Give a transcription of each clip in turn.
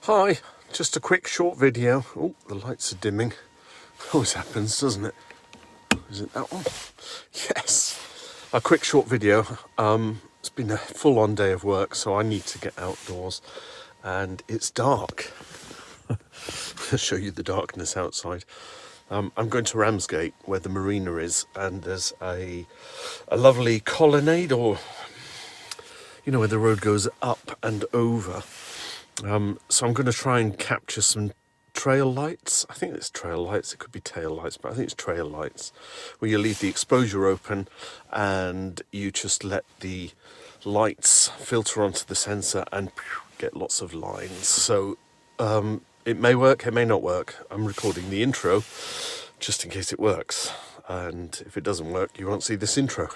Hi, just a quick short video. Oh, the lights are dimming. Always happens, doesn't it? Is it that one? Yes. A quick short video. It's been a full-on day of work, so I need to get outdoors, and it's dark. I'll show you the darkness outside. I'm going to Ramsgate, where the marina is, and there's a lovely colonnade, or you know, where the road goes up and over. So I'm going to try and capture some trail lights. I think it's trail lights. It could be tail lights, but I think it's trail lights, where you leave the exposure open and you just let the lights filter onto the sensor and get lots of lines. So it may work, it may not work. I'm recording the intro just in case it works. And if it doesn't work, you won't see this intro.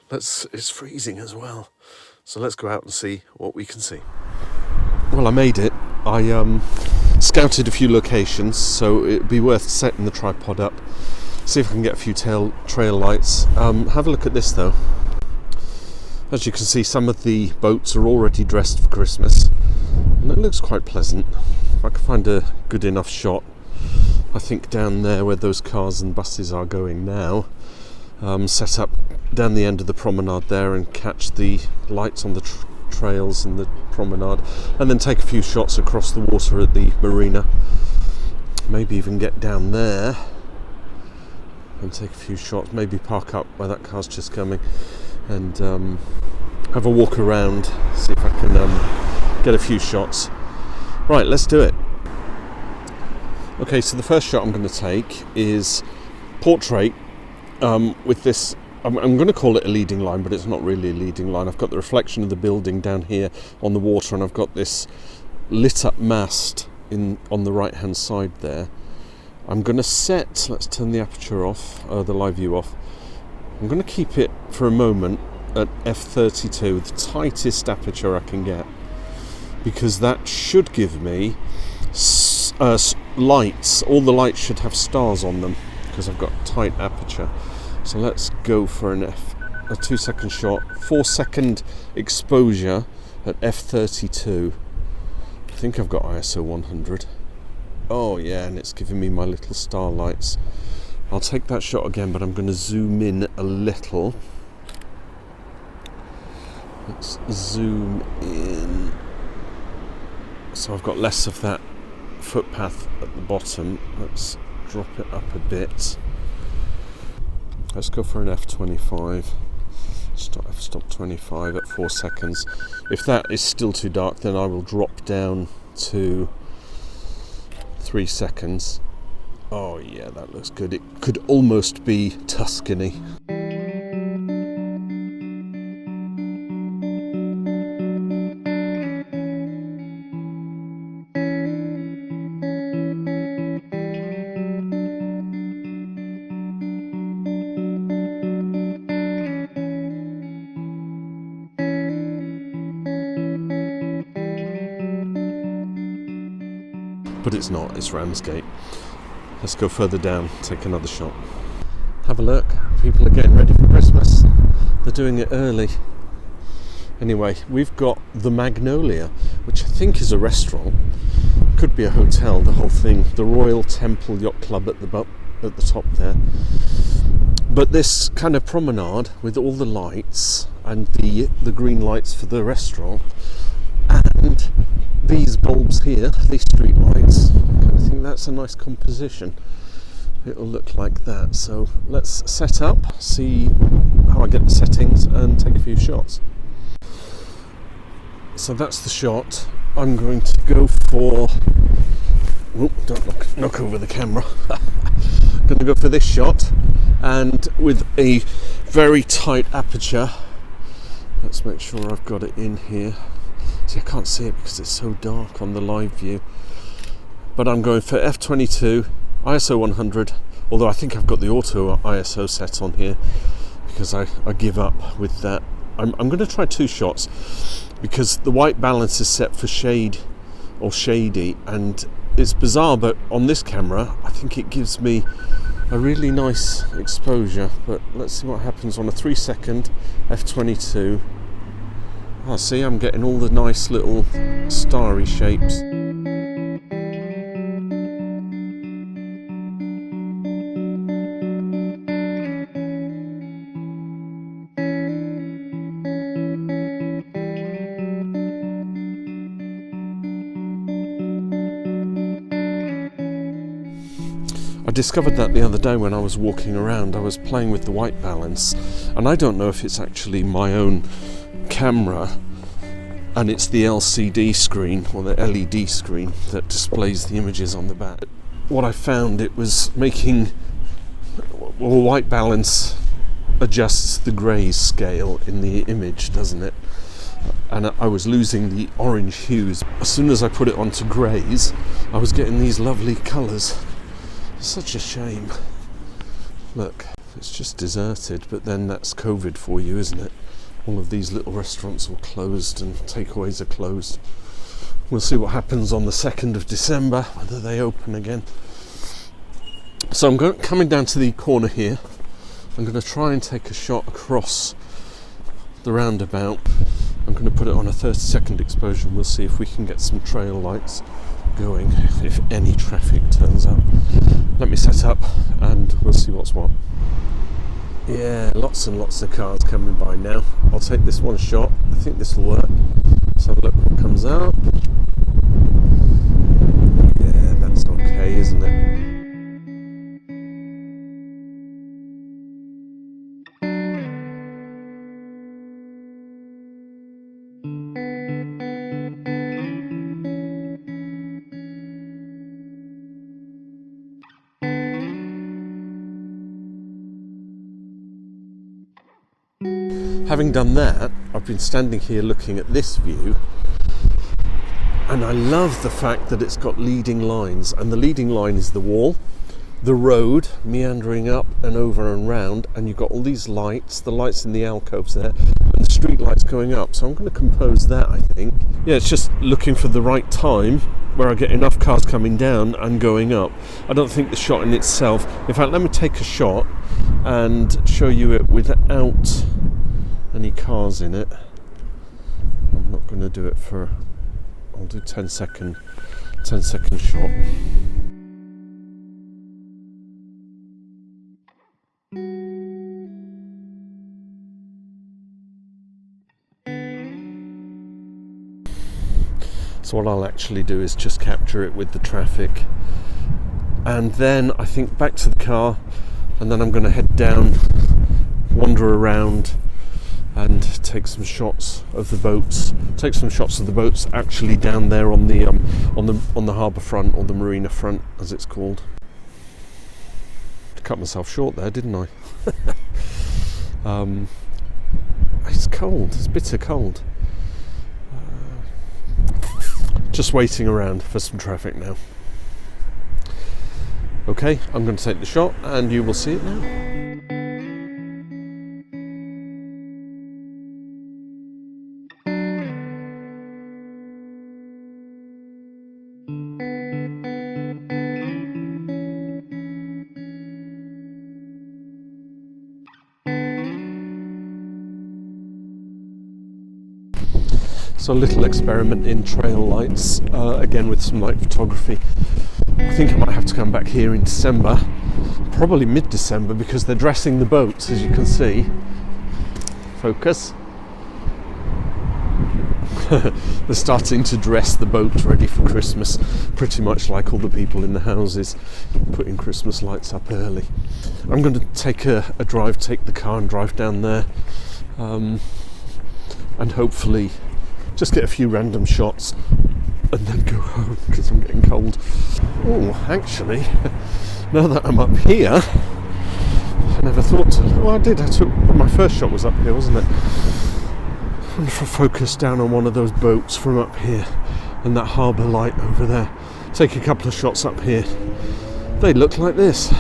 It's freezing as well. So let's go out and see what we can see. Well, I made it. I scouted a few locations, so it'd be worth setting the tripod up, see if I can get a few trail lights. Have a look at this though. As you can see, some of the boats are already dressed for Christmas, and it looks quite pleasant. If I can find a good enough shot, I think down there where those cars and buses are going now, set up down the end of the promenade there and catch the lights on the trails and the promenade, and then take a few shots across the water at the marina. Maybe even get down there and take a few shots, maybe park up where that car's just coming, and have a walk around, see if I can get a few shots. Right, let's do it. Okay, so the first shot I'm going to take is portrait with this. I'm going to call it a leading line, but it's not really a leading line. I've got the reflection of the building down here on the water, and I've got this lit up mast on the right hand side there. I'm going to set, let's turn the aperture off, the live view off. I'm going to keep it for a moment at f32, the tightest aperture I can get, because that should give me lights. All the lights should have stars on them because I've got tight aperture. So let's go for a 2-second shot, 4-second exposure at f32. I think I've got ISO 100. Oh yeah, and it's giving me my little starlights. I'll take that shot again, but I'm going to zoom in a little. Let's zoom in. So I've got less of that footpath at the bottom. Let's drop it up a bit. Let's go for an f25. Stop 25 at 4 seconds. If that is still too dark, then I will drop down to 3 seconds. Oh yeah, that looks good. It could almost be Tuscany. But it's not, it's Ramsgate. Let's go further down, take another shot. Have a look, people are getting ready for Christmas. They're doing it early. Anyway, we've got the Magnolia, which I think is a restaurant. Could be a hotel, the whole thing. The Royal Temple Yacht Club at the top there. But this kind of promenade with all the lights and the green lights for the restaurant, and these bulbs here, these street lights, I kind of think that's a nice composition. It'll look like that. So let's set up, see how I get the settings, and take a few shots. So that's the shot. I'm going to go for, don't knock over the camera. I'm going to go for this shot, and with a very tight aperture. Let's make sure I've got it in here. See, I can't see it because it's so dark on the live view. But I'm going for f22, ISO 100, although I think I've got the auto ISO set on here because I give up with that. I'm going to try 2 shots because the white balance is set for shade or shady, and it's bizarre, but on this camera I think it gives me a really nice exposure. But let's see what happens on a 3-second f22. Oh, see, I'm getting all the nice little starry shapes. I discovered that the other day when I was walking around. I was playing with the white balance, and I don't know if it's actually my own camera and it's the LCD screen or the LED screen that displays the images on the back. What I found, it was making, well, white balance adjusts the grey scale in the image, doesn't it? And I was losing the orange hues. As soon as I put it onto greys, I was getting these lovely colours. Such a shame. Look, it's just deserted, but then that's COVID for you, isn't it? All of these little restaurants were closed and takeaways are closed. We'll see what happens on the 2nd of December, whether they open again. So I'm coming down to the corner here. I'm going to try and take a shot across the roundabout. I'm going to put it on a 30-second exposure and we'll see if we can get some trail lights going, if any traffic turns up. Let me set up and we'll see what's what. Yeah, lots and lots of cars coming by now. I'll take this one shot. I think this will work. Let's have a look what comes out. Yeah, that's okay, isn't it? Having done that, I've been standing here looking at this view, and I love the fact that it's got leading lines, and the leading line is the wall, the road meandering up and over and round, and you've got all these lights, the lights in the alcoves there, and the street lights going up. So I'm going to compose that, I think. Yeah, it's just looking for the right time where I get enough cars coming down and going up. I don't think the shot in itself, in fact, let me take a shot and show you it without any cars in it. I'm not going to do it for, I'll do 10 second shot. So what I'll actually do is just capture it with the traffic, and then I think back to the car, and then I'm going to head down, wander around and take some shots of the boats. Take some shots of the boats actually down there on the harbour front, or the marina front as it's called. Cut myself short there, didn't I? It's cold, it's bitter cold. Just waiting around for some traffic now. Okay, I'm going to take the shot and you will see it now. So a little experiment in trail lights, again with some night photography. I think I might have to come back here in December, probably mid-December, because they're dressing the boats, as you can see. Focus. They're starting to dress the boats ready for Christmas, pretty much like all the people in the houses, putting Christmas lights up early. I'm going to take a drive, take the car and drive down there, and hopefully just get a few random shots and then go home because I'm getting cold. Oh, actually, now that I'm up here, I never thought to. Well, I did. My first shot was up here, wasn't it? I wonder if I focus down on one of those boats from up here and that harbour light over there. Take a couple of shots up here. They look like this.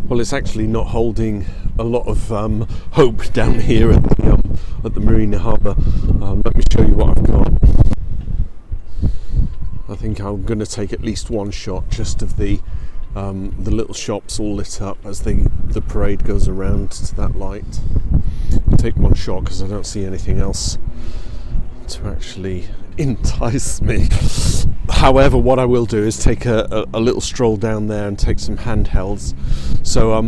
Well, it's actually not holding a lot of hope down here at the Marina Harbour. Let me show you what I've got. I think I'm going to take at least one shot just of the little shops all lit up as the parade goes around to that light. I'll take one shot because I don't see anything else to actually entice me. However, what I will do is take a little stroll down there and take some handhelds. So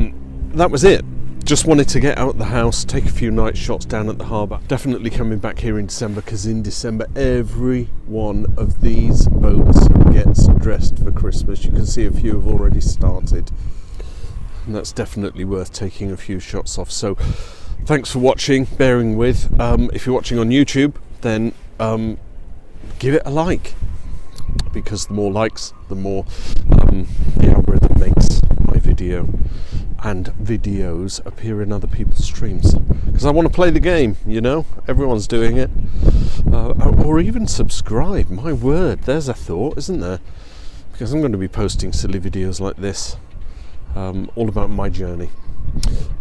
that was it. Just wanted to get out of the house, take a few night shots down at the harbour. Definitely coming back here in December, because in December every one of these boats gets dressed for Christmas. You can see a few have already started, and that's definitely worth taking a few shots off. So thanks for watching, bearing with. If you're watching on YouTube, then give it a like, because the more likes, the more the algorithm makes my video and videos appear in other people's streams, because I want to play the game, you know, everyone's doing it. Or even subscribe. My word, there's a thought, isn't there? Because I'm going to be posting silly videos like this, all about my journey.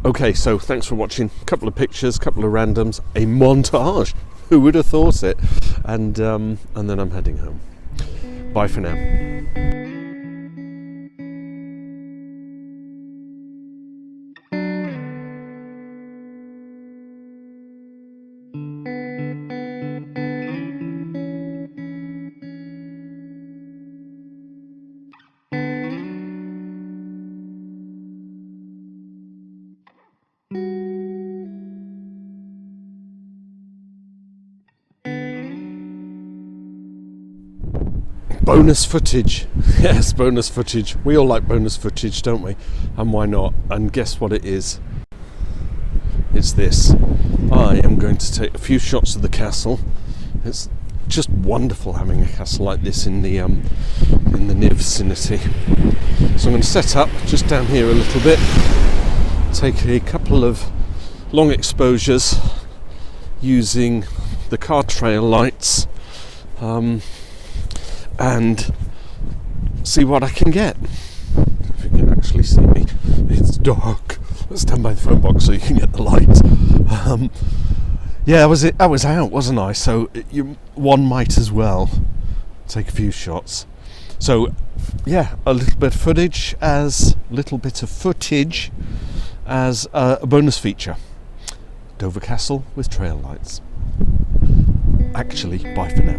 Okay, so thanks for watching. A couple of pictures, couple of randoms, a montage. Who would have thought it? And then I'm heading home. Bye for now. Bonus footage. Yes, bonus footage. We all like bonus footage, don't we? And why not? And guess what it is? It's this. I am going to take a few shots of the castle. It's just wonderful having a castle like this in the near vicinity. So I'm going to set up just down here a little bit, take a couple of long exposures using the car trail lights, and see what I can get. If you can actually see me, it's dark. Let's stand by the phone box so you can get the light. Yeah, I was out, wasn't I? So one might as well take a few shots. So yeah, a little bit of footage as a bonus feature. Dover Castle with trail lights. Actually, bye for now.